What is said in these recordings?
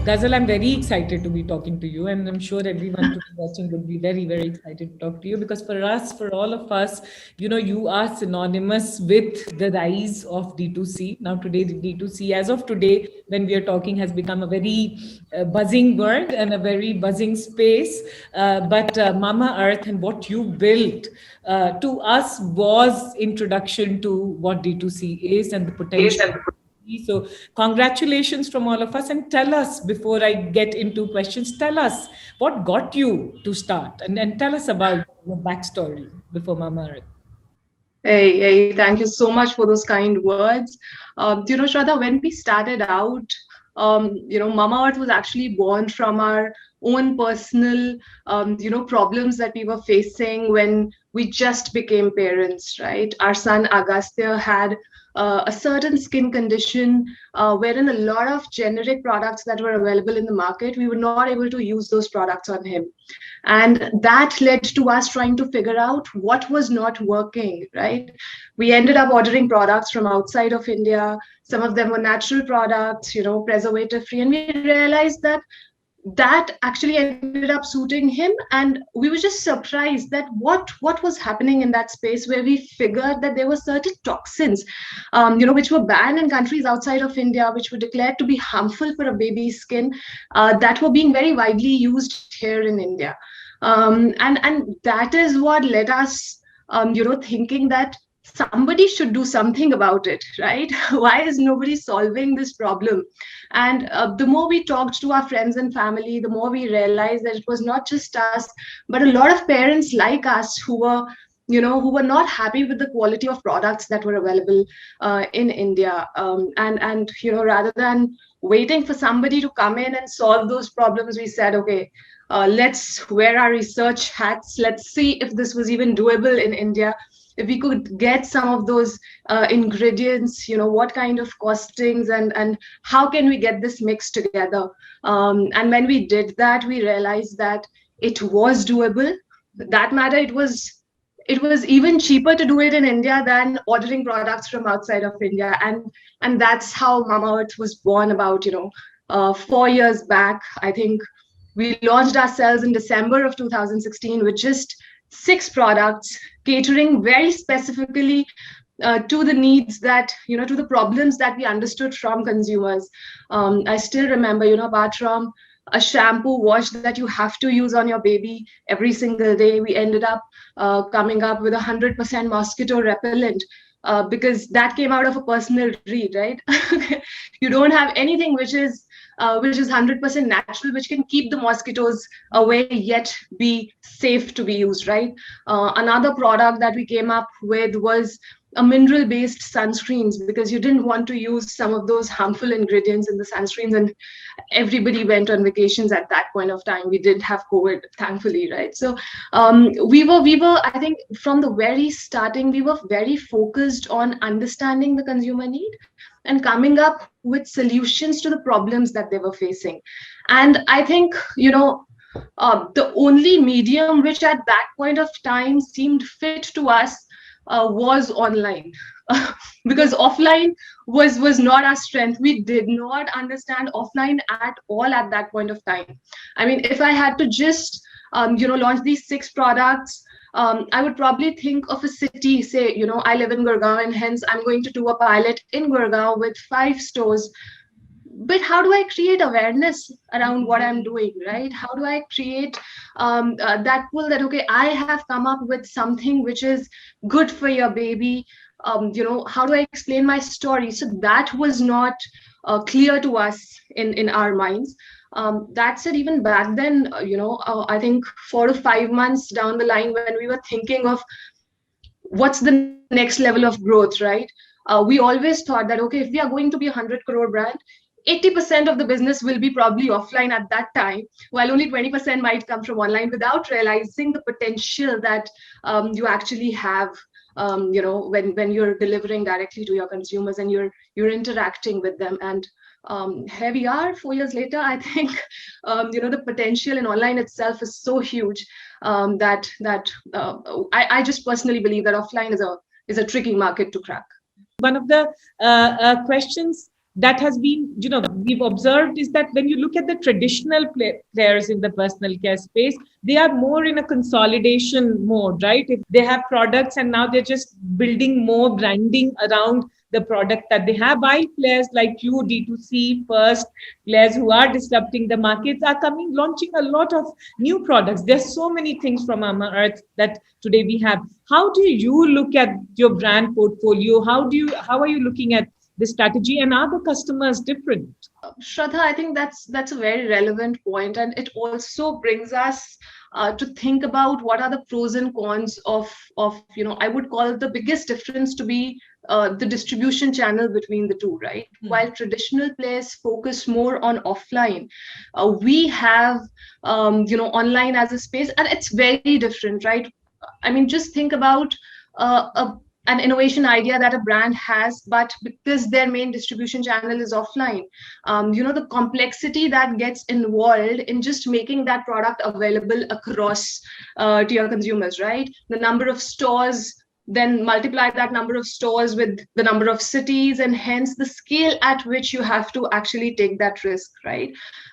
Ghazal, I'm very excited to be talking to you, and I'm sure everyone to be watching would be very, very excited to talk to you because for us, for all of us, you are synonymous with the rise of D2C. Now, today, the D2C, as of today, when we are talking, has become a very buzzing word and a very buzzing space. But Mamaearth and what you built to us was introduction to what D2C is and the potential. So, congratulations from all of us. And tell us, before I get into questions, tell us what got you to start and tell us about your backstory before Mamaearth. Hey, thank you so much for those kind words. Shradha, when we started out, Mamaearth was actually born from our own personal, problems that we were facing when we just became parents, right? Our son Agastya had a certain skin condition wherein a lot of generic products that were available in the market, we were not able to use those products on him. And that led to us trying to figure out what was not working, right? We ended up ordering products from outside of India. Some of them were natural products, preservative free. And we realized that that actually ended up suiting him, and we were just surprised that what was happening in that space, where we figured that there were certain toxins which were banned in countries outside of India, which were declared to be harmful for a baby's skin, that were being very widely used here in India. And that is what led us thinking that somebody should do something about it, right? Why is nobody solving this problem? And the more we talked to our friends and family, the more we realized that it was not just us, but a lot of parents like us who were not happy with the quality of products that were available in India. And rather than waiting for somebody to come in and solve those problems, we said, okay, let's wear our research hats. Let's see if this was even doable in India. If we could get some of those ingredients, what kind of costings and how can we get this mixed together? And when we did that, we realized that it was doable. That matter, it was even cheaper to do it in India than ordering products from outside of India. And that's how Mamaearth was born about 4 years back. I think we launched ourselves in December of 2016 with just 6 products, catering very specifically to the needs that, to the problems that we understood from consumers. I still remember, apart from a shampoo wash that you have to use on your baby every single day, we ended up coming up with 100% mosquito repellent. Because that came out of a personal read, right? You don't have anything which is 100% natural, which can keep the mosquitoes away yet be safe to be used, right? Another product that we came up with was a mineral-based sunscreens, because you didn't want to use some of those harmful ingredients in the sunscreens, and everybody went on vacations at that point of time. We didn't have COVID, thankfully, right? So we were, I think, from the very starting, we were very focused on understanding the consumer need and coming up with solutions to the problems that they were facing. And I think, the only medium which at that point of time seemed fit to us was online. Because offline was not our strength. We did not understand offline at all at that point of time. I mean, if I had to just launch these 6 products, I would probably think of a city, say, I live in Gurgaon, and hence I'm going to do a pilot in Gurgaon with 5 stores. But how do I create awareness around what I'm doing, right? How do I create that pull that, okay, I have come up with something which is good for your baby? How do I explain my story? So that was not clear to us in our minds. That said, even back then, I think 4 to 5 months down the line, when we were thinking of what's the next level of growth, right? We always thought that, okay, if we are going to be a 100 crore brand, 80% of the business will be probably offline at that time, while only 20% might come from online, without realizing the potential that you actually have, when you're delivering directly to your consumers and you're interacting with them. And here we are 4 years later. I think the potential in online itself is so huge that I just personally believe that offline is a tricky market to crack. One of the questions that has been, we've observed is that when you look at the traditional players in the personal care space, they are more in a consolidation mode, right? If they have products and now they're just building more branding around the product that they have, while players like you, D2C first, players who are disrupting the markets are coming, launching a lot of new products. There's so many things from Mamaearth that today we have. How do you look at your brand portfolio? How are you looking at the strategy, and are the customers different? Shraddha, I think that's a very relevant point, and it also brings us to think about what are the pros and cons of I would call the biggest difference to be the distribution channel between the two, right? While traditional players focus more on offline, we have online as a space, and it's very different, right? I mean, just think about an innovation idea that a brand has, but because their main distribution channel is offline, the complexity that gets involved in just making that product available across to your consumers, right? The number of stores, then multiply that number of stores with the number of cities, and hence the scale at which you have to actually take that risk, right?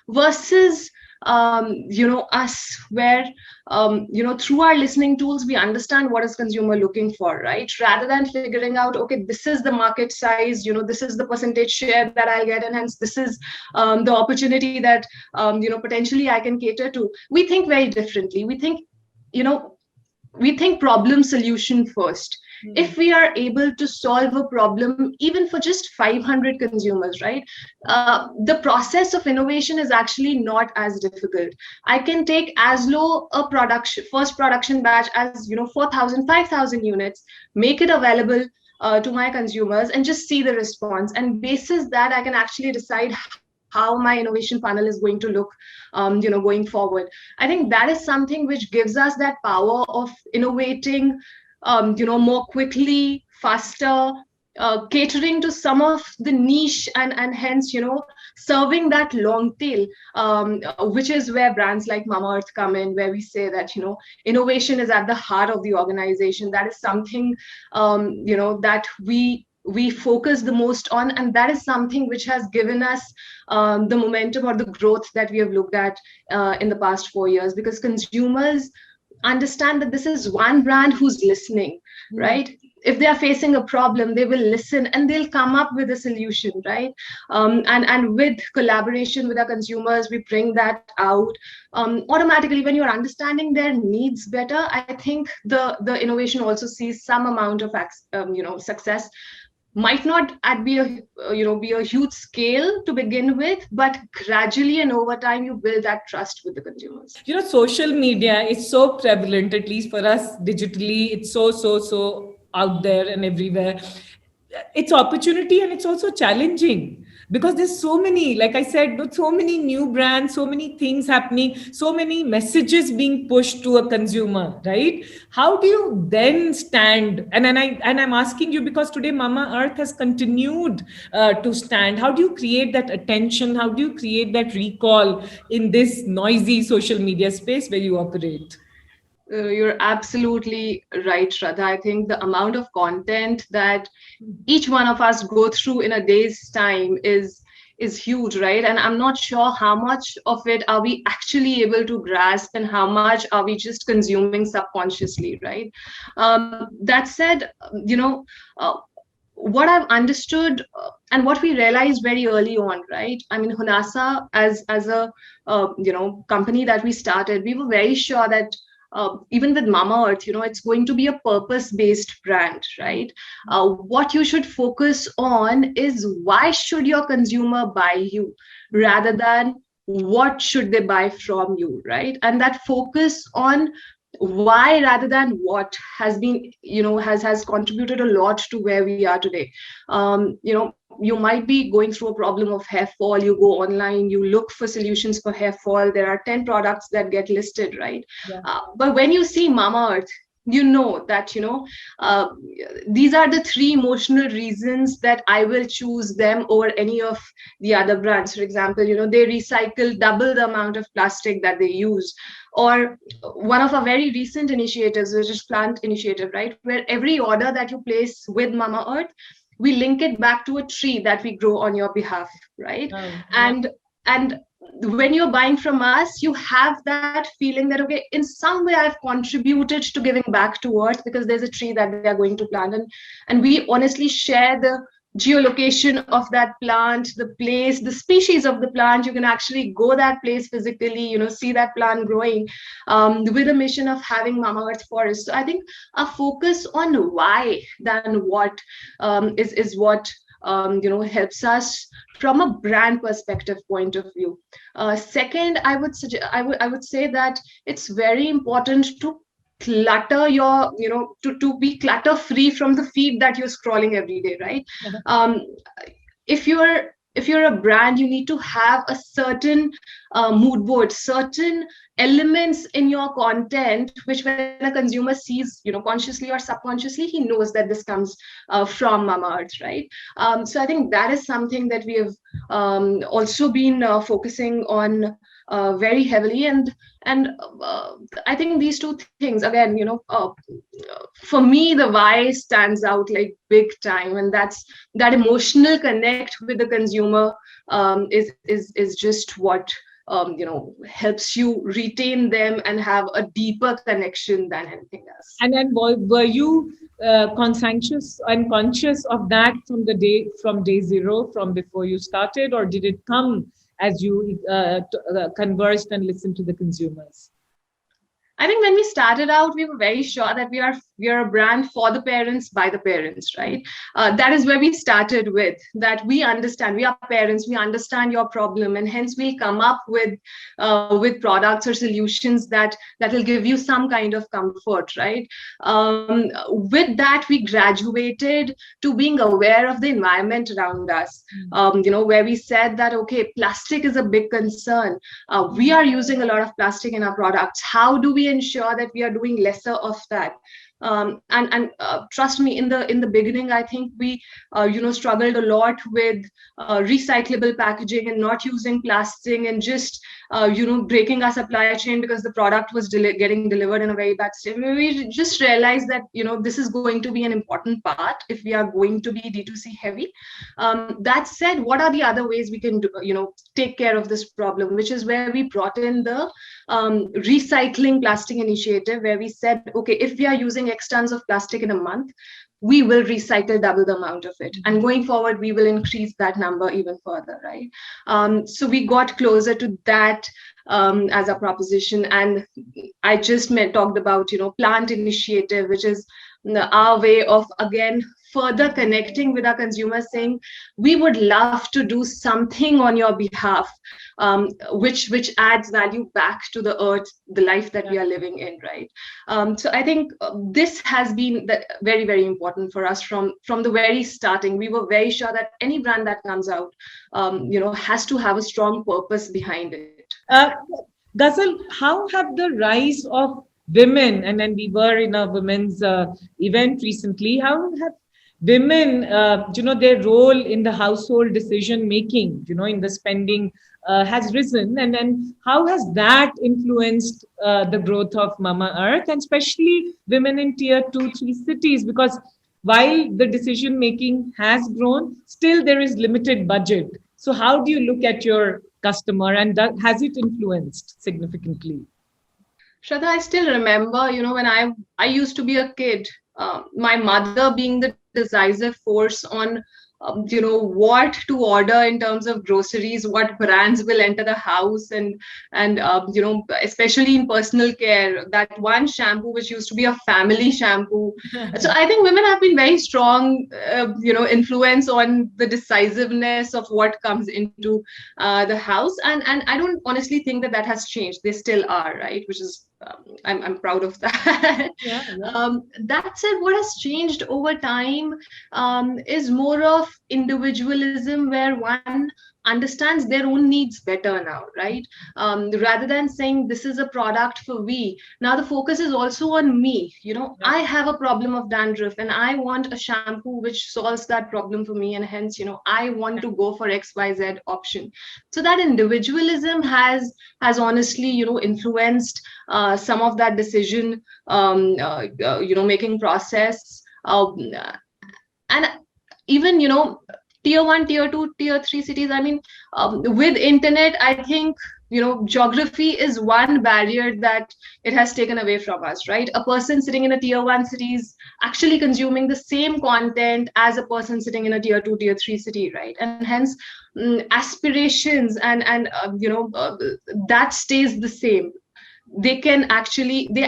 Versus us, where through our listening tools we understand what is consumer looking for, right? Rather than figuring out, okay, this is the market size, this is the percentage share that I'll get, and hence this is the opportunity that potentially I can cater to. We think very differently. We think problem solution first. If we are able to solve a problem even for just 500 consumers, right, the process of innovation is actually not as difficult. I can take as low a first production batch as 4,000, 5,000 units, make it available to my consumers, and just see the response, and basis that I can actually decide how my innovation funnel is going to look going forward. I think that is something which gives us that power of innovating more quickly, faster, catering to some of the niche, and hence serving that long tail, which is where brands like Mamaearth come in, where we say that innovation is at the heart of the organization. That is something that we focus the most on, and that is something which has given us the momentum or the growth that we have looked at in the past 4 years, because consumers understand that this is one brand who's listening, right? If they are facing a problem, they will listen and they'll come up with a solution, right? And with collaboration with our consumers, we bring that out. Automatically, when you're understanding their needs better, I think the innovation also sees some amount of success. Might not be a huge scale to begin with, but gradually and over time you build that trust with the consumers. Social media is so prevalent, at least for us digitally. It's so out there and everywhere. It's opportunity and it's also challenging, because there's so many, like I said, so many new brands, so many things happening, so many messages being pushed to a consumer, right? How do you then stand? And I'm asking you because today Mamaearth has continued to stand. How do you create that attention? How do you create that recall in this noisy social media space where you operate? You're absolutely right, Shradha. I think the amount of content that each one of us go through in a day's time is huge, right? And I'm not sure how much of it are we actually able to grasp and how much are we just consuming subconsciously, right? That said, what I've understood and what we realized very early on, right? I mean, Hunasa as a company that we started, we were very sure that even with Mamaearth, it's going to be a purpose-based brand, right? What you should focus on is why should your consumer buy you, rather than what should they buy from you, right? And that focus on why rather than what has been, has contributed a lot to where we are today. You might be going through a problem of hair fall, you go online, you look for solutions for hair fall, there are 10 products that get listed, right? Yeah. But when you see Mamaearth, you know that these are the 3 emotional reasons that I will choose them over any of the other brands. For example, they recycle double the amount of plastic that they use. Or one of our very recent initiatives, which is Plant Initiative, right, where every order that you place with Mamaearth, we link it back to a tree that we grow on your behalf, right? Yeah. And when you're buying from us, you have that feeling that, okay, in some way I've contributed to giving back to earth because there's a tree that they are going to plant. And we honestly share the geolocation of that plant, the place, the species of the plant. You can actually go that place physically, see that plant growing, with a mission of having Mamaearth forest. So I think a focus on why than what, is what helps us from a brand perspective point of view. Second, I would say that it's very important to clutter your, to be clutter free from the feed that you're scrolling every day, right? um, if you're a brand, you need to have a certain mood board, certain elements in your content, which when a consumer sees, consciously or subconsciously, he knows that this comes from Mamaearth, right? So I think that is something that we have also been focusing on very heavily. And I think these two things again, for me, the why stands out like big time, and that's that emotional connect with the consumer, is just what helps you retain them and have a deeper connection than anything else. And then were you conscientious and conscious of that from day zero, from before you started, or did it come as you conversed and listened to the consumers? I think when we started out, we were very sure that we are a brand for the parents, by the parents, right? That is where we started with, that we understand, we are parents, we understand your problem, and hence we'll come up with products or solutions that will give you some kind of comfort, right? With that, we graduated to being aware of the environment around us, where we said that, okay, plastic is a big concern. We are using a lot of plastic in our products. How do we ensure that we are doing lesser of that? And trust me, in the beginning, I think we struggled a lot with recyclable packaging and not using plastic, and just breaking our supply chain because the product was getting delivered in a very bad state. We just realized that this is going to be an important part if we are going to be D2C heavy. That said, what are the other ways we can take care of this problem, which is where we brought in the recycling plastic initiative, where we said, okay, if we are using X tons of plastic in a month, we will recycle double the amount of it, and going forward we will increase that number even further, right? So we got closer to that as a proposition. And I just talked about plant initiative, which is our way of again further connecting with our consumers, saying we would love to do something on your behalf, which adds value back to the earth, the life that we are living in, right? So I think this has been very, very important for us from the very starting. We were very sure that any brand that comes out has to have a strong purpose behind it. Ghazal, how have the rise of women, and then we were in a women's event recently, how have women, their role in the household decision making, in the spending has risen, and then how has that influenced the growth of Mamaearth, and especially women in tier 2-3 cities? Because while the decision making has grown, still there is limited budget. So how do you look at your customer, and has it influenced significantly? Shradha, I still remember, when I used to be a kid, my mother being the decisive force on what to order in terms of groceries, what brands will enter the house, and especially in personal care, that one shampoo which used to be a family shampoo. So I think women have been very strong influence on the decisiveness of what comes into the house, and I don't honestly think that has changed. They still are, right? Which is I'm proud of that. Yeah. That said, what has changed over time is more of individualism, where one understands their own needs better now, right? Rather than saying this is a product for we, now the focus is also on me. I have a problem of dandruff, and I want a shampoo which solves that problem for me, and hence I want to go for XYZ option. So that individualism has honestly influenced some of that decision making process. And even tier 1, tier 2, tier 3 cities. I mean, with internet, I think geography is one barrier that it has taken away from us, right? A person sitting in a tier 1 city is actually consuming the same content as a person sitting in a tier 2, tier 3 city, right? And hence, aspirations and that stays the same. They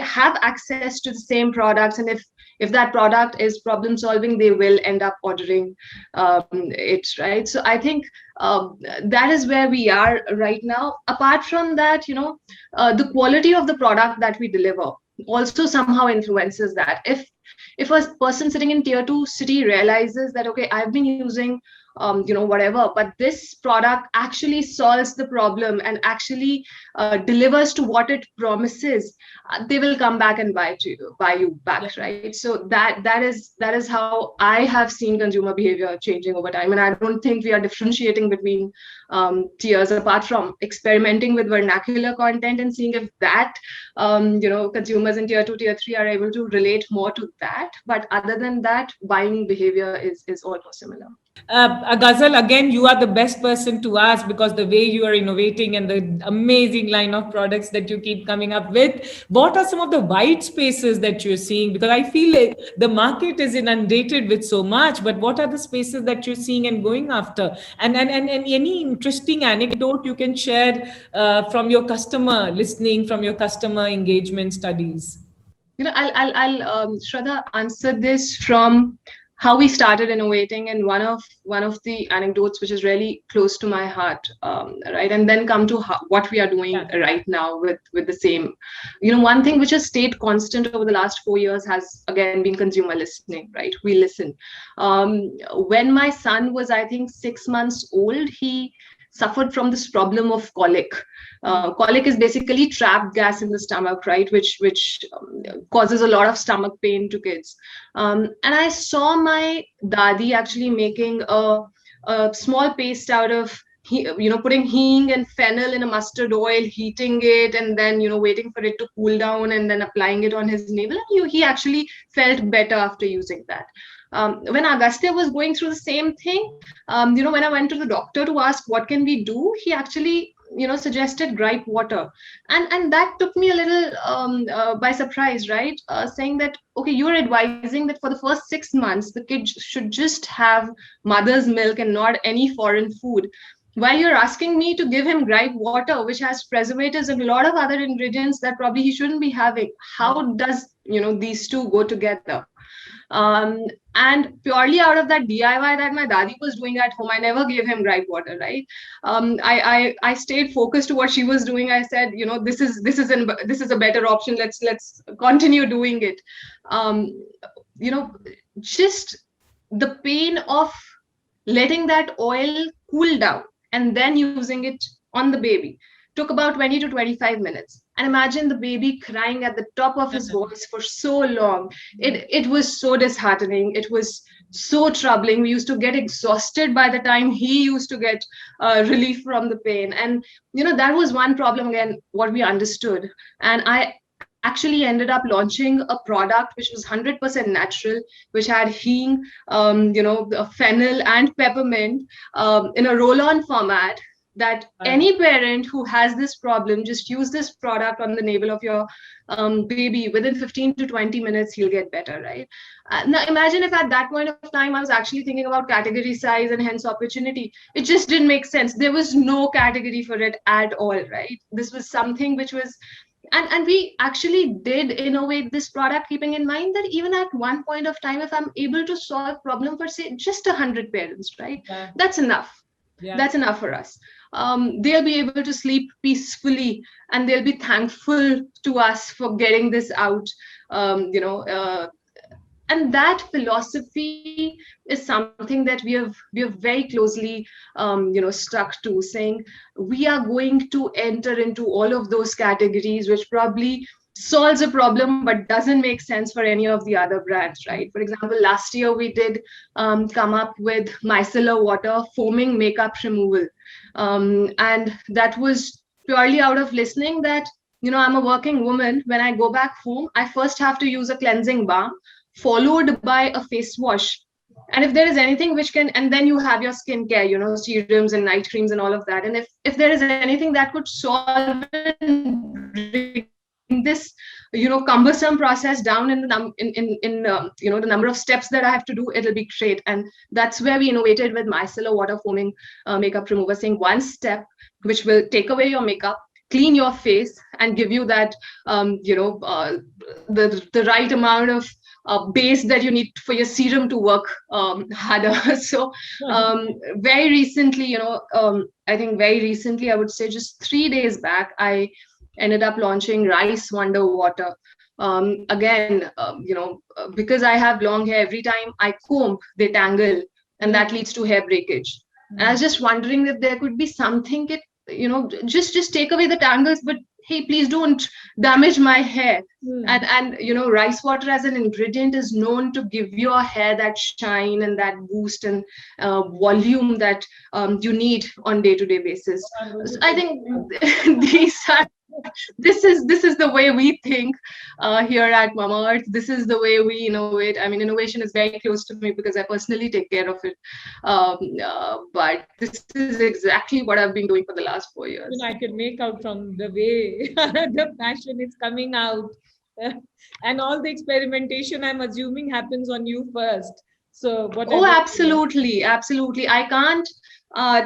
have access to the same products, and if that product is problem solving, they will end up ordering it, right? So I think that is where we are right now. Apart from that, the quality of the product that we deliver also somehow influences that. If a person sitting in tier 2 city realizes that, okay, I've been using whatever, but this product actually solves the problem and actually delivers to what it promises, they will come back and buy you back, Yeah. right? So that is how I have seen consumer behavior changing over time, and I don't think we are differentiating between tiers, apart from experimenting with vernacular content and seeing if that consumers in tier 2, tier 3 are able to relate more to that. But other than that, buying behavior is almost similar. Ghazal, again, you are the best person to ask, because the way you are innovating and the amazing line of products that you keep coming up with. What are some of the white spaces that you're seeing? Because I feel like the market is inundated with so much, but what are the spaces that you're seeing and going after? And any interesting anecdote you can share from your customer listening, from your customer engagement studies? I'll Shradha, answer this from how we started innovating, and one of the anecdotes which is really close to my heart, right? And then come to what we are doing Yeah. right now with the same. One thing which has stayed constant over the last 4 years has again been consumer listening, right? We listen. When my son was, I think, 6 months old, he suffered from this problem of colic. Colic is basically trapped gas in the stomach, right? Which causes a lot of stomach pain to kids. And I saw my dadi actually making a small paste out of putting hing and fennel in a mustard oil, heating it, and then waiting for it to cool down, and then applying it on his navel. And he actually felt better after using that. When Agastya was going through the same thing, when I went to the doctor to ask what can we do, he actually suggested gripe water, and that took me a little by surprise, right? Saying that, okay, you're advising that for the first 6 months the kid should just have mother's milk and not any foreign food, while you're asking me to give him gripe water, which has preservatives and a lot of other ingredients that probably he shouldn't be having. How does these two go together? And purely out of that DIY that my dadi was doing at home, I never gave him gripe water, right? I stayed focused to what she was doing. I said, this is a better option. Let's continue doing it. You know, just the pain of letting that oil cool down and then using it on the baby took about 20 to 25 minutes. And imagine the baby crying at the top of his voice for so long. It was so disheartening. It was so troubling. We used to get exhausted by the time he used to get relief from the pain. And, that was one problem, again, what we understood. And I actually ended up launching a product which was 100% natural, which had hing, fennel and peppermint in a roll-on format, that any parent who has this problem, just use this product on the navel of your baby. Within 15 to 20 minutes, he'll get better, right? Now, imagine if at that point of time, I was actually thinking about category size and hence opportunity. It just didn't make sense. There was no category for it at all, right? This was something which was, and we actually did innovate this product, keeping in mind that even at one point of time, if I'm able to solve problem for, say, just 100 parents, right? Yeah. That's enough. Yeah. That's enough for us. They'll be able to sleep peacefully, and they'll be thankful to us for getting this out. And that philosophy is something that we have very closely stuck to, saying we are going to enter into all of those categories which probably solves a problem but doesn't make sense for any of the other brands, right? For example, last year we did come up with micellar water foaming makeup removal, and that was purely out of listening that I'm a working woman. When I go back home, I first have to use a cleansing balm followed by a face wash, And if there is anything which can, and then you have your skincare, serums and night creams and all of that. And if there is anything that could solve and bring this, cumbersome process down in the number of steps that I have to do, it'll be great. And that's where we innovated with micellar water foaming makeup remover, saying one step which will take away your makeup, clean your face, and give you that the right amount of base that you need for your serum to work harder. So very recently, I think very recently, I would say just 3 days back, I ended up launching Rice Wonder Water. Again, because I have long hair, every time I comb, they tangle, and that leads to hair breakage. And I was just wondering if there could be something just take away the tangles, but hey, please don't damage my hair. And rice water as an ingredient is known to give your hair that shine and that boost and volume that you need on day-to-day basis. So I think this is the way we think here at Mamaearth. This is the way we innovate. I mean, innovation is very close to me because I personally take care of it. But this is exactly what I've been doing for the last 4 years. I can make out from the way the passion is coming out. And all the experimentation, I'm assuming, happens on you first. So Oh, absolutely. I can't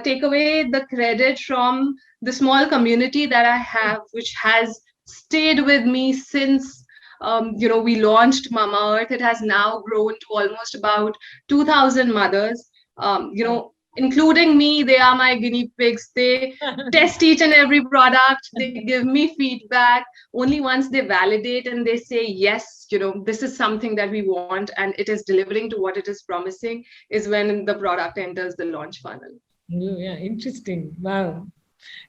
take away the credit from the small community that I have, which has stayed with me since we launched Mamaearth. It has now grown to almost about 2,000 mothers. Including me, they are my guinea pigs. They test each and every product. They give me feedback. Only once they validate and they say, yes, this is something that we want and it is delivering to what it is promising, is when the product enters the launch funnel. Yeah, interesting. Wow.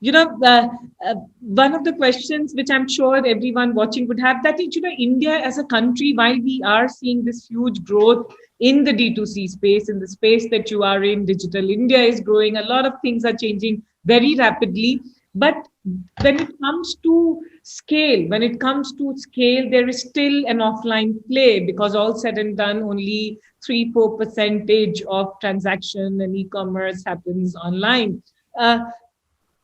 One of the questions which I'm sure everyone watching would have, that is, India as a country, while we are seeing this huge growth in the D2C space, in the space that you are in, digital India is growing, a lot of things are changing very rapidly. But when it comes to scale, there is still an offline play, because all said and done, only 3-4% of transaction and e-commerce happens online.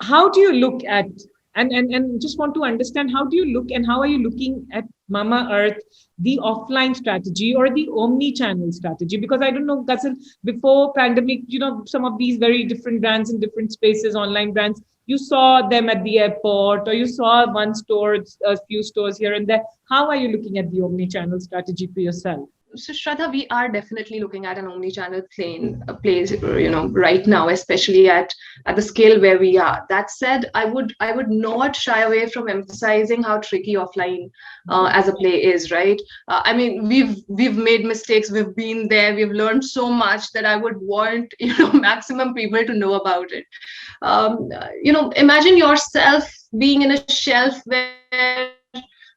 How do you look at, and just want to understand, how do you look and how are you looking at Mamaearth, the offline strategy or the omni-channel strategy? Because I don't know, Ghazal, before pandemic, some of these very different brands in different spaces, online brands, you saw them at the airport, or you saw one store, a few stores here and there. How are you looking at the omni-channel strategy for yourself? So Shradha, we are definitely looking at an omni-channel place, right now, especially at the scale where we are. That said, I would not shy away from emphasizing how tricky offline as a play is, right? I mean, we've made mistakes, we've been there, we've learned so much that I would want maximum people to know about it. Imagine yourself being in a shelf where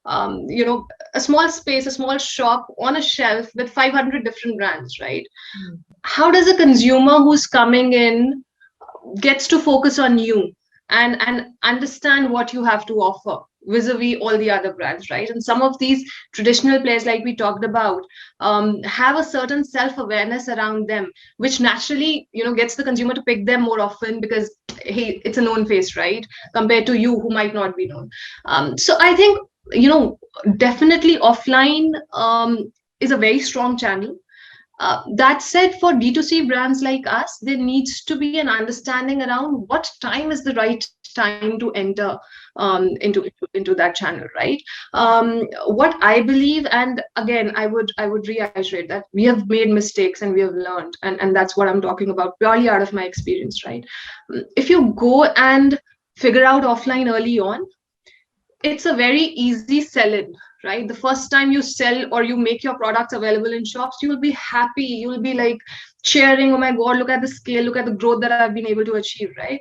a small space, a small shop on a shelf with 500 different brands, right? How does a consumer who's coming in gets to focus on you and understand what you have to offer vis-a-vis all the other brands, right? And some of these traditional players, like we talked about, have a certain self-awareness around them, which naturally, gets the consumer to pick them more often because, hey, it's a known face, right? Compared to you who might not be known. So I think, definitely offline is a very strong channel. That said, for D2C brands like us, there needs to be an understanding around what time is the right time to enter into that channel, right? What I believe, and again, I would reiterate that we have made mistakes and we have learned, and that's what I'm talking about purely out of my experience, right? If you go and figure out offline early on, it's a very easy sell-in, right? The first time you sell or you make your products available in shops, you will be happy. You will be like cheering, oh my God, look at the scale, look at the growth that I've been able to achieve, right?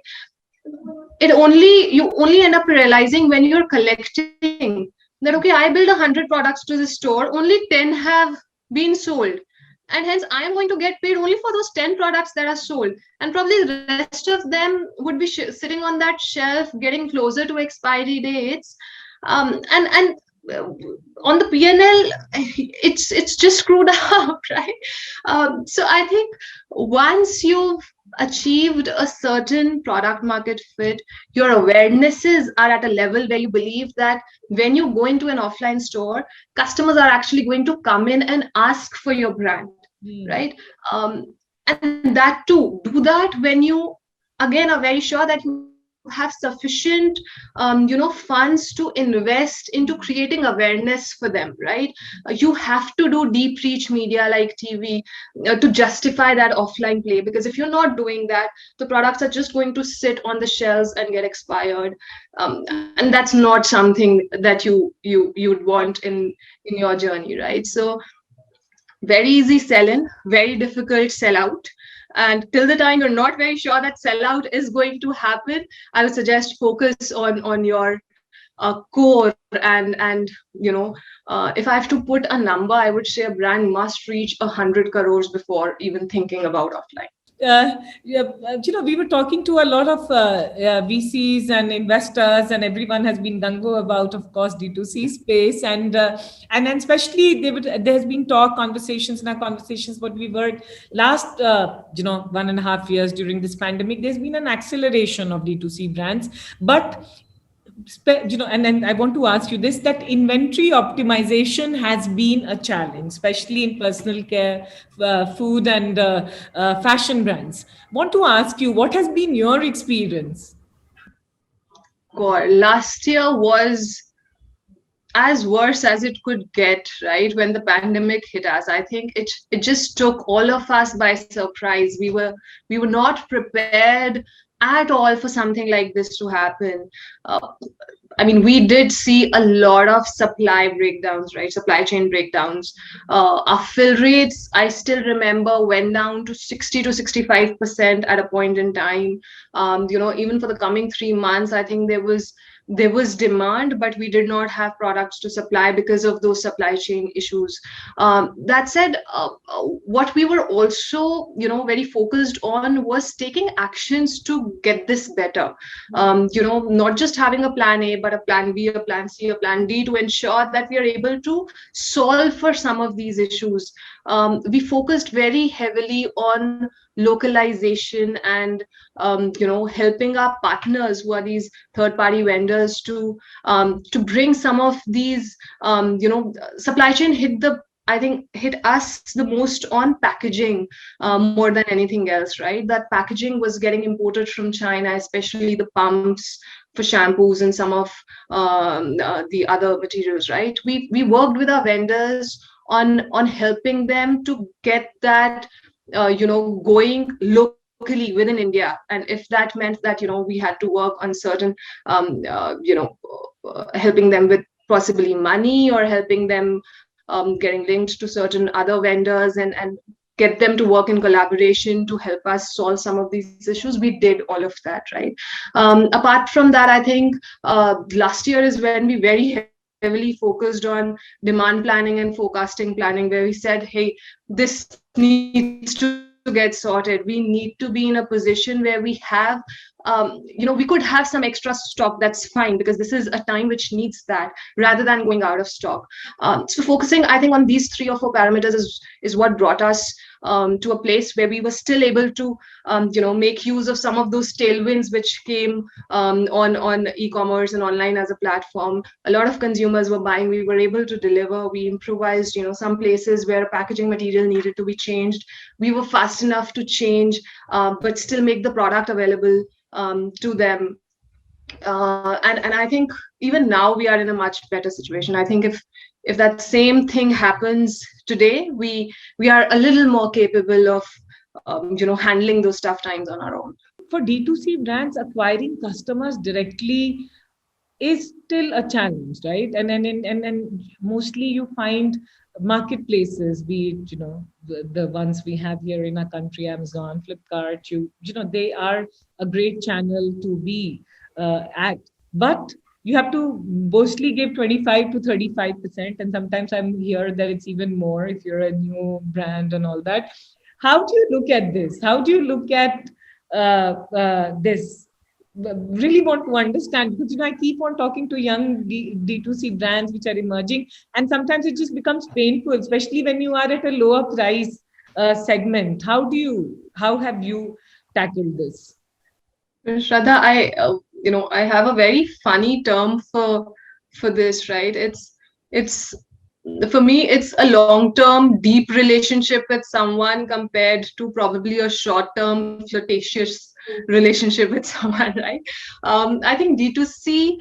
You only end up realizing when you're collecting that, okay, I build 100 products to the store, only 10 have been sold. And hence I am going to get paid only for those 10 products that are sold. And probably the rest of them would be sitting on that shelf, getting closer to expiry dates. And on the PNL, it's just screwed up, right? So I think once you've achieved a certain product market fit, your awarenesses are at a level where you believe that when you go into an offline store, customers are actually going to come in and ask for your brand, Hmm. right? um, and that too, do that when you again are very sure that you have sufficient funds to invest into creating awareness for them, right? You have to do deep reach media like TV to justify that offline play, because if you're not doing that, the products are just going to sit on the shelves and get expired. And that's not something that you'd want in your journey, right? So very easy sell in, very difficult sell out. And till the time you're not very sure that sellout is going to happen, I would suggest focus on your core. And if I have to put a number, I would say a brand must reach 100 crores before even thinking about offline. Yeah, we were talking to a lot of VCs and investors, and everyone has been gung-ho about, of course, D2C space, and especially there has been conversations in our conversations. What we were last, 1.5 years during this pandemic, there's been an acceleration of D2C brands, but and then I want to ask you this, that inventory optimization has been a challenge, especially in personal care, food, and fashion brands. Want to ask you, what has been your experience? God, last year was as worse as it could get, right? When the pandemic hit us, I think it just took all of us by surprise. We were not prepared at all for something like this to happen. uh, I mean, we did see a lot of supply breakdowns, right? Supply chain breakdowns. Our fill rates, I still remember, went down to 60 to 65% at a point in time. Even for the coming 3 months, I think there was demand, but we did not have products to supply because of those supply chain issues. That said, what we were also, very focused on was taking actions to get this better. Not just having a plan A, but a plan B, a plan C, a plan D, to ensure that we are able to solve for some of these issues. We focused very heavily on localization and helping our partners, who are these third party vendors, to bring some of these supply chain hit us the most on packaging, more than anything else, right? That packaging was getting imported from China, especially the pumps for shampoos and some of the other materials, right? We worked with our vendors on helping them to get that going locally within India. And if that meant that we had to work on certain helping them with possibly money, or helping them getting linked to certain other vendors, and get them to work in collaboration to help us solve some of these issues, we did all of that, right? Apart from that, I think last year is when we very heavily focused on demand planning and forecasting planning, where we said, hey, this needs to get sorted. We need to be in a position where we have, we could have some extra stock, that's fine, because this is a time which needs that, rather than going out of stock. So focusing, I think, on these 3 or 4 parameters is what brought us to a place where we were still able to make use of some of those tailwinds which came on e-commerce and online as a platform. A lot of consumers were buying, we were able to deliver, we improvised, some places where packaging material needed to be changed, we were fast enough to change, but still make the product available to them. And I think even now we are in a much better situation. I think if that same thing happens today, we are a little more capable of handling those tough times on our own. For D2C brands, acquiring customers directly is still a challenge, right? And mostly you find marketplaces, be it the ones we have here in our country, Amazon, Flipkart, they are a great channel to be at, but you have to mostly give 25 to 35%, and sometimes I'm here that it's even more if you're a new brand and all that. How do you look at this? How do you look at this? really want to understand, because I keep on talking to young D2C brands which are emerging, and sometimes it just becomes painful, especially when you are at a lower price segment. How have you tackled this? Shraddha, I have a very funny term for this, right? It's for me, it's a long-term, deep relationship with someone compared to probably a short-term, flirtatious relationship with someone, right? I think D2C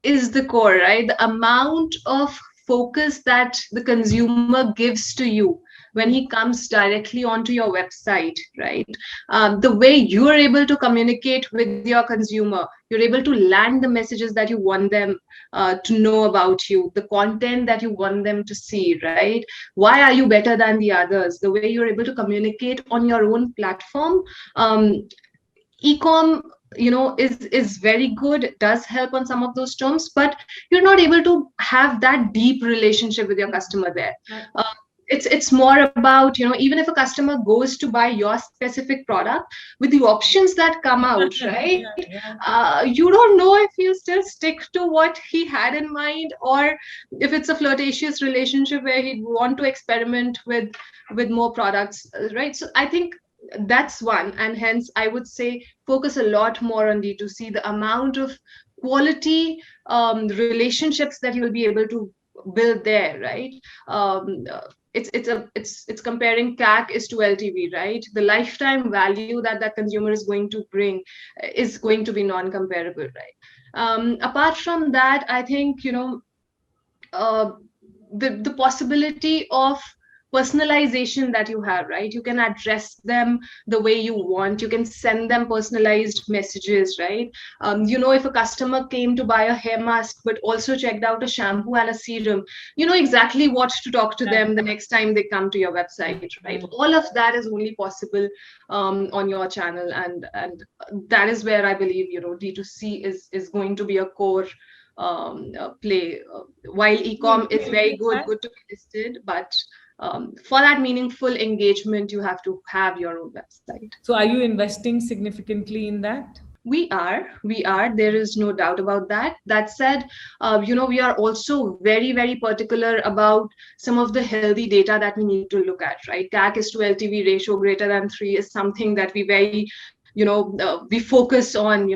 is the core, right? The amount of focus that the consumer gives to you when he comes directly onto your website, right? The way you are able to communicate with your consumer, you're able to land the messages that you want them to know about you, the content that you want them to see, right? Why are you better than the others? The way you're able to communicate on your own platform. Ecom, is very good. It does help on some of those terms, but you're not able to have that deep relationship with your customer there. It's more about, even if a customer goes to buy your specific product, with the options that come out, right? You don't know if he'll still stick to what he had in mind, or if it's a flirtatious relationship where he'd want to experiment with more products, right? So I think that's one, and hence I would say focus a lot more on D2C. The amount of quality relationships that you will be able to build there, right? It's comparing CAC is to LTV, right? The lifetime value that that consumer is going to bring is going to be non-comparable, right? Apart from that, I think, uh, the possibility of personalization that you have, right? You can address them the way you want. You can send them personalized messages, right? If a customer came to buy a hair mask but also checked out a shampoo and a serum, you know exactly what to talk to them the next time they come to your website, right? All of that is only possible on your channel, and that is where I believe, D2C is going to be a core play. While ecom is very good to be listed, but for that meaningful engagement, you have to have your own website. So are you investing significantly in that? We are. There is no doubt about that. That said, we are also very, very particular about some of the healthy data that we need to look at, right? CAC is to LTV ratio greater than 3 is something that we very, we focus on.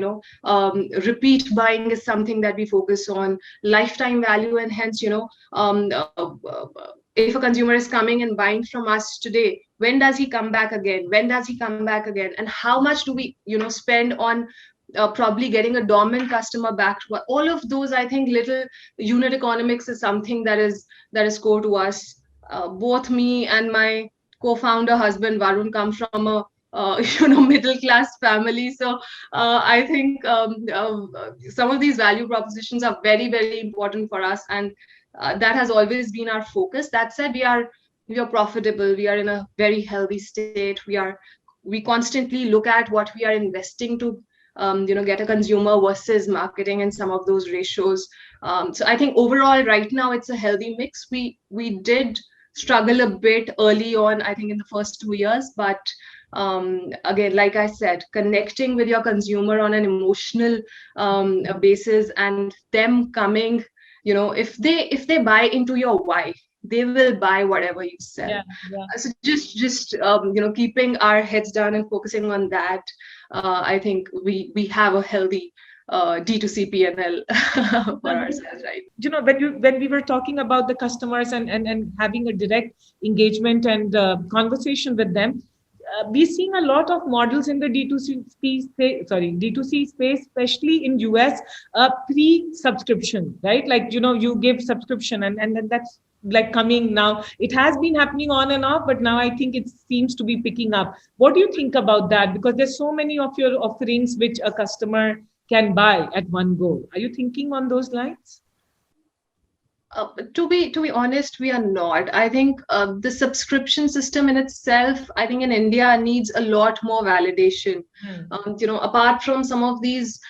Repeat buying is something that we focus on. Lifetime value, and hence, if a consumer is coming and buying from us today, when does he come back again? When does he come back again? And how much do we, spend on probably getting a dormant customer back? All of those, I think, little unit economics is something that is core to us. Both me and my co-founder husband Varun come from a middle class family, so I think some of these value propositions are very, very important for us, and that has always been our focus. That said, we are profitable. We are in a very healthy state. We constantly look at what we are investing to get a consumer versus marketing and some of those ratios. So I think overall right now it's a healthy mix. We did struggle a bit early on, I think in the first 2 years, but again, like I said, connecting with your consumer on an emotional basis, and them coming, if they buy into your why, they will buy whatever you sell. So just keeping our heads down and focusing on that, I think we have a healthy D2C PNL for ourselves, right? When we were talking about the customers and having a direct engagement and conversation with them, we're seeing a lot of models in the D2C space, especially in US, pre-subscription, right? Like, you give subscription and that's like coming now. It has been happening on and off, but now I think it seems to be picking up. What do you think about that? Because there's so many of your offerings which a customer can buy at one go. Are you thinking on those lines? To be honest, we are not. I think the subscription system in itself, I think in India needs a lot more validation. Apart from some of these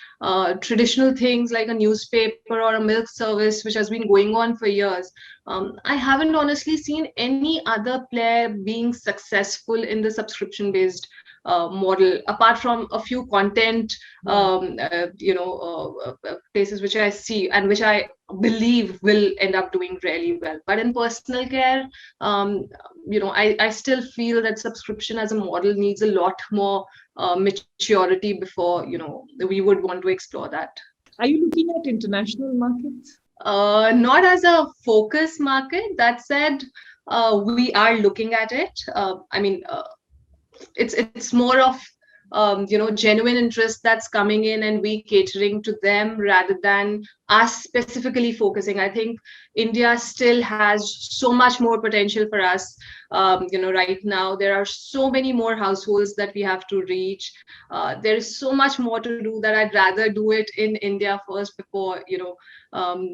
traditional things like a newspaper or a milk service, which has been going on for years, I haven't honestly seen any other player being successful in the subscription-based model, apart from a few content places which I see and which I believe will end up doing really well. But in personal care, I still feel that subscription as a model needs a lot more maturity before we would want to explore that. Are you looking at international markets? Not as a focus market. That said, we are looking at it. It's more of genuine interest that's coming in, and we catering to them rather than us specifically focusing. I think India still has so much more potential for us. Right now there are so many more households that we have to reach. There is so much more to do that I'd rather do it in India first before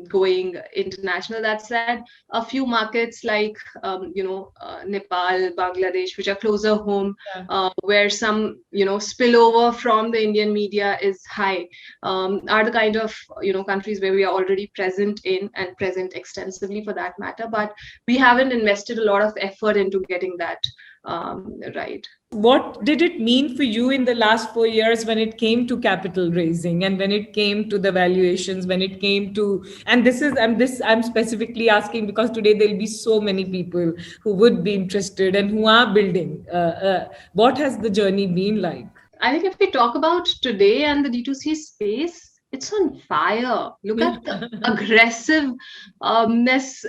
going international. That said, a few markets like Nepal, Bangladesh, which are closer home, where some spillover from the Indian media is high, are the kind of countries where we are already present in, and present extensively for that matter. But we haven't invested a lot of effort into getting that right. What did it mean for you in the last 4 years when it came to capital raising, and when it came to the valuations, when it came to, and I'm specifically asking because today there'll be so many people who would be interested and who are building. What has the journey been like? I think if we talk about today and the D2C space, it's on fire. Look at the aggressiveness,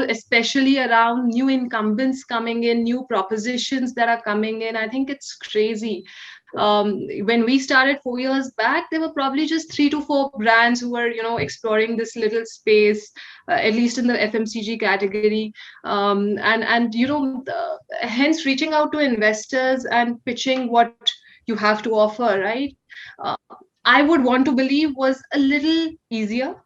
especially around new incumbents coming in, new propositions that are coming in. I think it's crazy. When we started 4 years back, there were probably just 3 to 4 brands who were, exploring this little space, at least in the FMCG category, hence reaching out to investors and pitching what you have to offer, right? Uh, I would want to believe was a little easier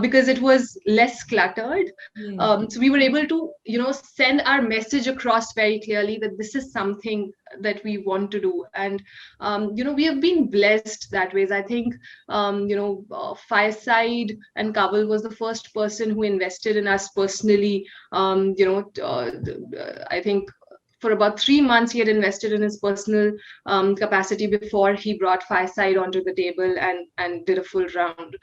because it was less cluttered. So we were able to, send our message across very clearly that this is something that we want to do. And, we have been blessed that ways. I think, Fireside and Kaval was the first person who invested in us personally. I think for about 3 months, he had invested in his personal capacity before he brought Fireside onto the table and did a full round.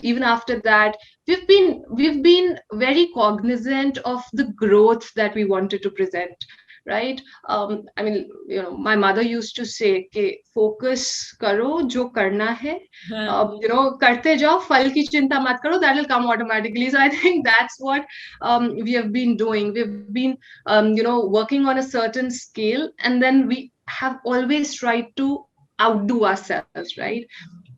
Even after that, we've been very cognizant of the growth that we wanted to present. Right? My mother used to say, focus karo jo karna hai, karte jao, phal ki chinta mat karo, that will come automatically. So I think that's what we have been doing. We've been, working on a certain scale, and then we have always tried to outdo ourselves, right?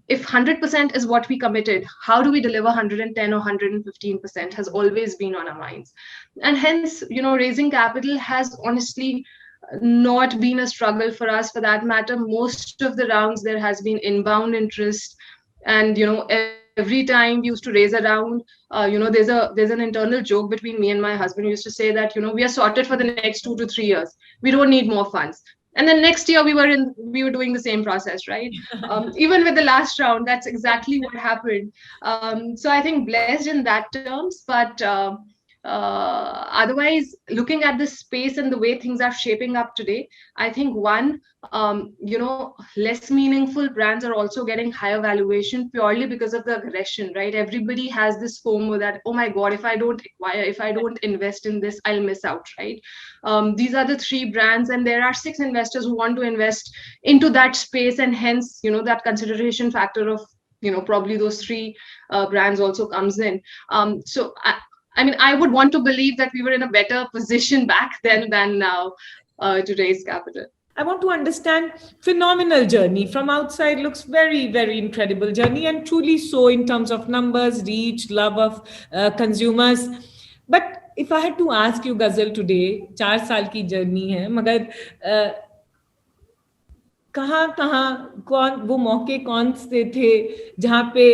If 100% is what we committed, how do we deliver 110 or 115% has always been on our minds. And hence, raising capital has honestly not been a struggle for us. For that matter, most of the rounds there has been inbound interest, and every time we used to raise a round, there's an internal joke between me and my husband. We used to say that we are sorted for the next 2 to 3 years. We don't need more funds. And then next year we were doing the same process, right? Even with the last round, that's exactly what happened. So I think blessed in that terms, but otherwise, looking at the space and the way things are shaping up today, I think less meaningful brands are also getting higher valuation purely because of the aggression, right? Everybody has this FOMO that, oh my God, if I don't acquire, if I don't invest in this, I'll miss out, right? These are the 3 brands, and there are 6 investors who want to invest into that space, and hence, that consideration factor of, probably those 3 brands also comes in. So I would want to believe that we were in a better position back then than now to raise capital. I want to understand phenomenal journey. From outside looks very, very incredible journey, and truly so in terms of numbers, reach, love of consumers. But if I had to ask you, Ghazal, today, 4 साल की journey है, मगर कहाँ कौन वो मौके कौन से थे जहाँ पे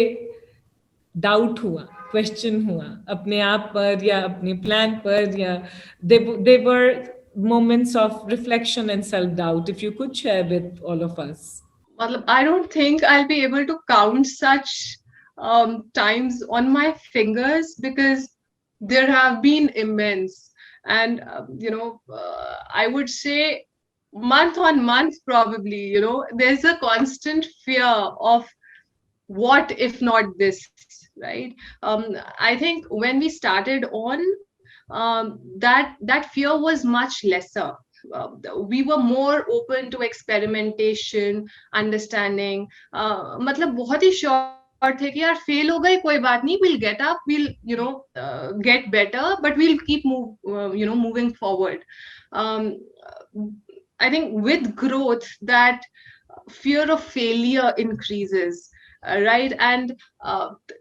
डाउट हुआ, क्वेश्चन हुआ अपने आप पर या अपने प्लान पर, या they were moments of reflection and self-doubt, if you could share with all of us? I don't think I'll be able to count such times on my fingers, because there have been immense. And, I would say month on month, probably, there's a constant fear of what if not this, right? I think when we started on, that fear was much lesser. uh, we were more open to experimentation, understanding. मतलब बहुत ही sure थे कि यार fail हो गए कोई बात नहीं, we'll get up, we'll get better, but we'll keep moving forward. um, I think with growth, that fear of failure increases, right? And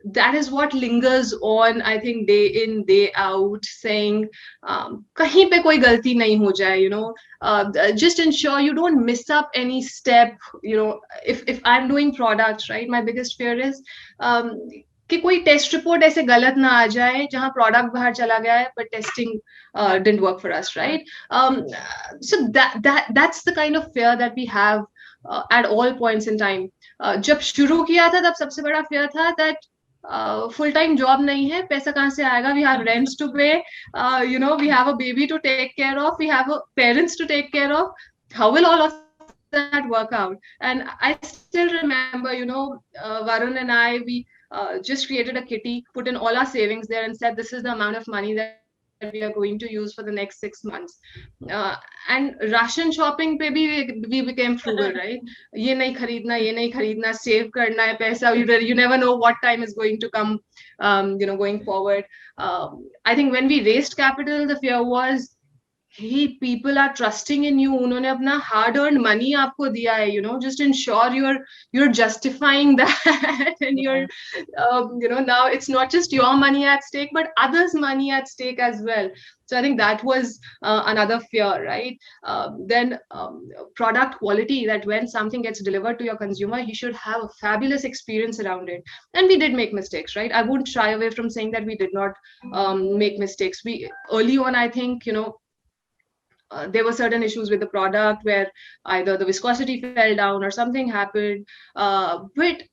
that is what lingers on, I think, day in, day out, saying kahin pe koi galti nahi ho jaye, just ensure you don't miss up any step. If I'm doing products, right, my biggest fear is um, कि कोई test report ऐसे गलत ना आ जाए जहां product बाहर चला गया है but testing didn't work for us, right? um, so that's the kind of fear that we have at all points in time. जब शुरू किया था तब सबसे बड़ा fear था that full time job नहीं है, पैसा कहाँ से आएगा, we have rents to pay, we have a baby to take care of, we have parents to take care of. How will all of that work out? And I still remember, Varun and I, we just created a kitty, put in all our savings there, and said this is the amount of money that we are going to use for the next 6 months. And ration shopping पे भी we became frugal, right? ये नहीं खरीदना, ये नहीं खरीदना, save करना है पैसा. You never know what time is going to come, going forward. I think when we raised capital, the fear was, hey, people are trusting in you, उन्होंने अपना hard earned money आपको दिया है, just ensure you're justifying that. And you're now it's not just your money at stake but others' money at stake as well. So I think that was another fear, right? Then product quality, that when something gets delivered to your consumer, you should have a fabulous experience around it. And we did make mistakes, right? I wouldn't shy away from saying that we did not make mistakes. We early on, I think, there were certain issues with the product where either the viscosity fell down or something happened. But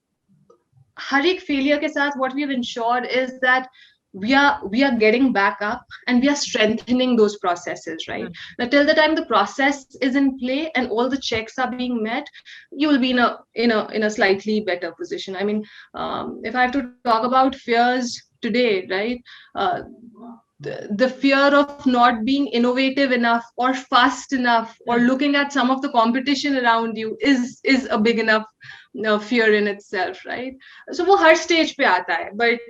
har ek failure ke saath, what we have ensured is that we are getting back up and we are strengthening those processes, right? Now, till the time the process is in play and all the checks are being met, you will be in a slightly better position. I mean, if I have to talk about fears today, right? The fear of not being innovative enough or fast enough or looking at some of the competition around you is a big enough fear in itself, right? So वो हर stage पे आता है, but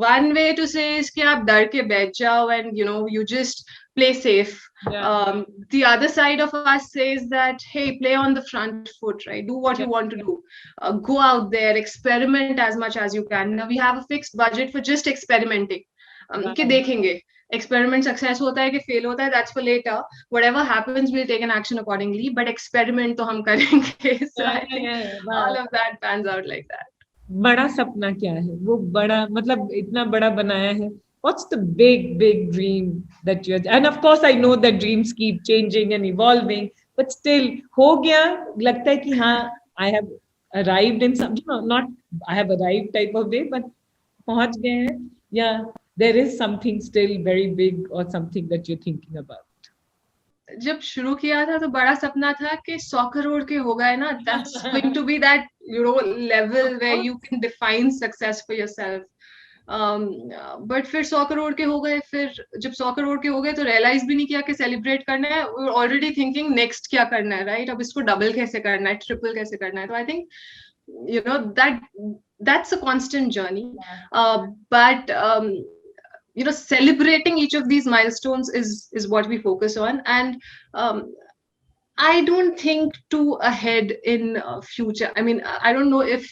one way to say is कि आप डर के बैठ जाओ and you just play safe. The other side of us says that, hey, play on the front foot, right? Do what you want to do. Go out there, experiment as much as you can. Now we have a fixed budget for just experimenting. कि देखेंगे experiment success होता है कि fail होता है, that's for later. Whatever happens, we'll take an action accordingly, but experiment तो हम करेंगे. So I think all of that pans out like that. बड़ा सपना क्या है, वो बड़ा मतलब इतना बड़ा बनाया है. What's the big dream that you, and of course I know that dreams keep changing and evolving, but still हो गया, लगता है कि हाँ, I have arrived in some, not I have arrived type of way, but पहुंच गए हैं, या there is something still very big or something that you're thinking about? जब शुरू किया था तो बड़ा सपना था कि 100 करोड़ के हो गए ना, that's going to be that level where you can define success for yourself. But फिर 100 करोड़ के हो गए, फिर जब 100 करोड़ के हो गए तो रियलाइज भी नहीं किया कि सेलिब्रेट करना है, we're already thinking next क्या करना है, right? अब इसको डबल कैसे करना है, ट्रिपल कैसे करना है. तो I think that's a constant journey. But celebrating each of these milestones is what we focus on. And I don't think too ahead in future. I mean, I don't know if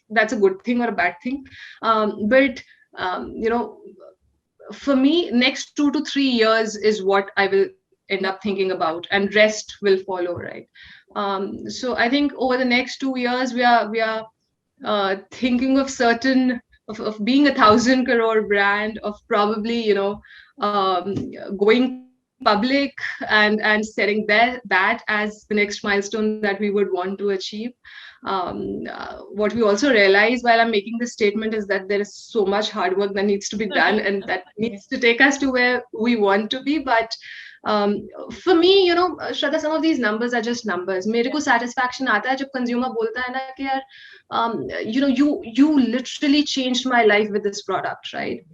that's a good thing or a bad thing. But for me, next 2 to 3 years is what I will end up thinking about, and rest will follow, right? So I think over the next 2 years, we are thinking of certain of being 1,000 crore brand, of probably going public and setting that as the next milestone that we would want to achieve. What we also realize while I'm making this statement is that there is so much hard work that needs to be done and that needs to take us to where we want to be. But For me, Shraddha, some of these numbers are just numbers. मेरे को satisfaction आता है जब consumer बोलता है ना कि यार, you literally changed my life with this product, right?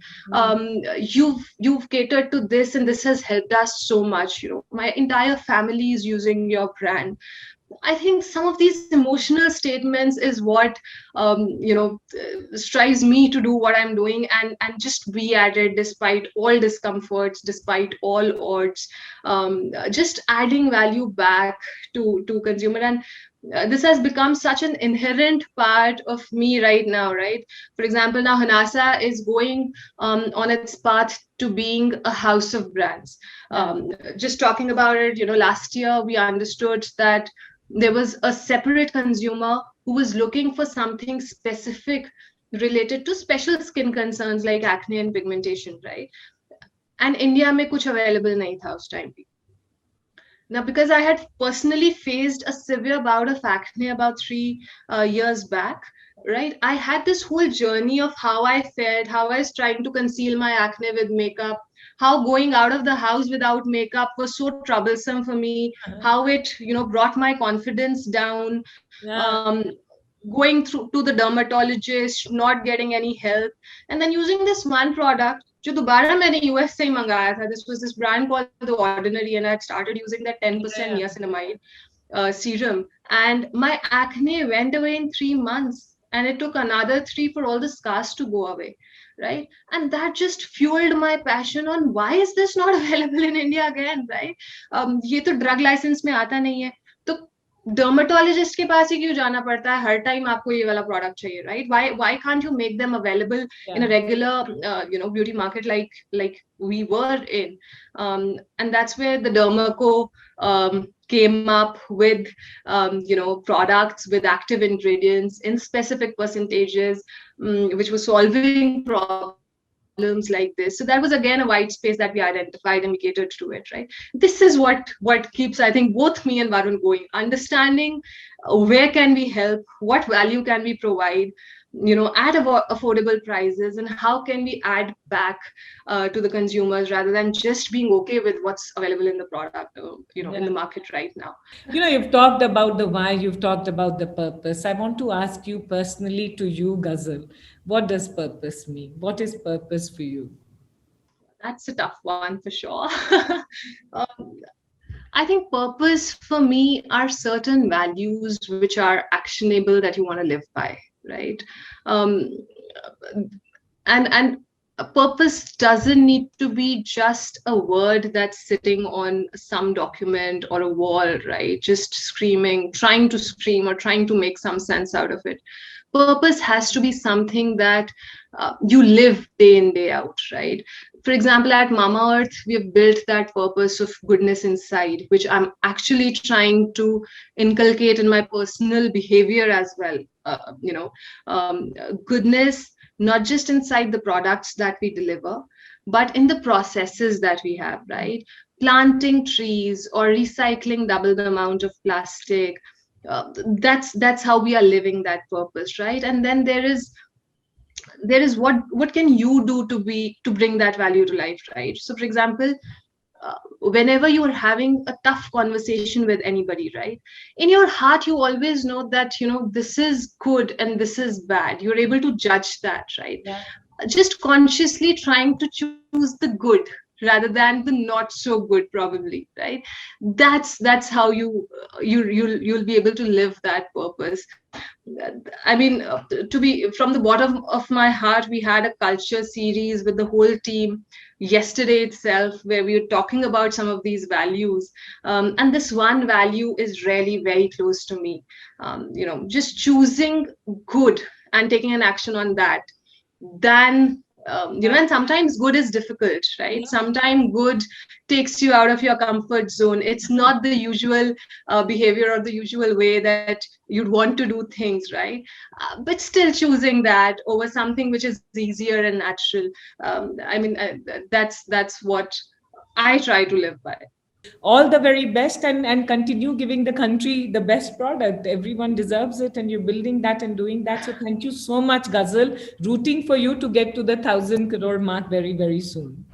You've catered to this, and this has helped us so much. My entire family is using your brand. I think some of these emotional statements is what strives me to do what I'm doing, and just be at it despite all discomforts, despite all odds, just adding value back to consumer. And this has become such an inherent part of me right now, right? For example, now Hanasa is going on its path to being a house of brands. Just talking about it, last year we understood that there was a separate consumer who was looking for something specific related to special skin concerns like acne and pigmentation, right? And India mein kuch available nahi tha us time pe. Now, because I had personally faced a severe bout of acne about 3 years back, right? I had this whole journey of how I felt, how I was trying to conceal my acne with makeup, how going out of the house without makeup was so troublesome for me, how it, brought my confidence down, Yeah. going through to the dermatologist, not getting any help, and then using this one product, जो दोबारा मैंने US से ही मंगाया था. This was this brand called The Ordinary, and I had started using that 10% niacinamide serum, and my acne went away in 3 months, and it took another 3 for all the scars to go away, right? And that just fueled my passion on why is this not available in India again, right? ये तो drug license में आता नहीं है, तो dermatologist के पास ही क्यों जाना पड़ता है हर टाइम आपको ये वाला प्रोडक्ट चाहिए, right? Why can't you make them available in a regular beauty market like we were in, and that's where the Dermaco came up with products with active ingredients in specific percentages, which was solving problems like this. So that was again a white space that we identified, and we catered to it, right? This is what keeps, I think, both me and Varun going, understanding where can we help, what value can we provide, at affordable prices, and how can we add back to the consumers rather than just being okay with what's available in the product, in the market right now. You've talked about the why, you've talked about the purpose. I want to ask you personally, to you, Ghazal, what does purpose mean? What is purpose for you? That's a tough one for sure. um, I think purpose for me are certain values which are actionable that you want to live by, right? Um, and a purpose doesn't need to be just a word that's sitting on some document or a wall, right? Just screaming, trying to scream or trying to make some sense out of it. Purpose has to be something that you live day in, day out, right? For example, at Mamaearth, we have built that purpose of goodness inside, which I'm actually trying to inculcate in my personal behavior as well. Goodness, not just inside the products that we deliver, but in the processes that we have, right? Planting trees or recycling double the amount of plastic. That's how we are living that purpose, right? And then there is what can you do to bring that value to life, right? So for example, whenever you are having a tough conversation with anybody, right, in your heart you always know that this is good and this is bad. You're able to judge that, right? Just consciously trying to choose the good rather than the not so good, probably, right? That's how you'll be able to live that purpose. I mean, to be from the bottom of my heart, we had a culture series with the whole team yesterday itself where we were talking about some of these values, and this one value is really very close to me. Just choosing good and taking an action on that, then and sometimes good is difficult, right? Sometimes good takes you out of your comfort zone. It's not the usual behavior or the usual way that you'd want to do things, right? But still choosing that over something which is easier and natural. That's what I try to live by. All the very best, and continue giving the country the best product. Everyone deserves it, and you're building that and doing that. So thank you so much, Ghazal. Rooting for you to get to the 1,000 crore mark very, very soon.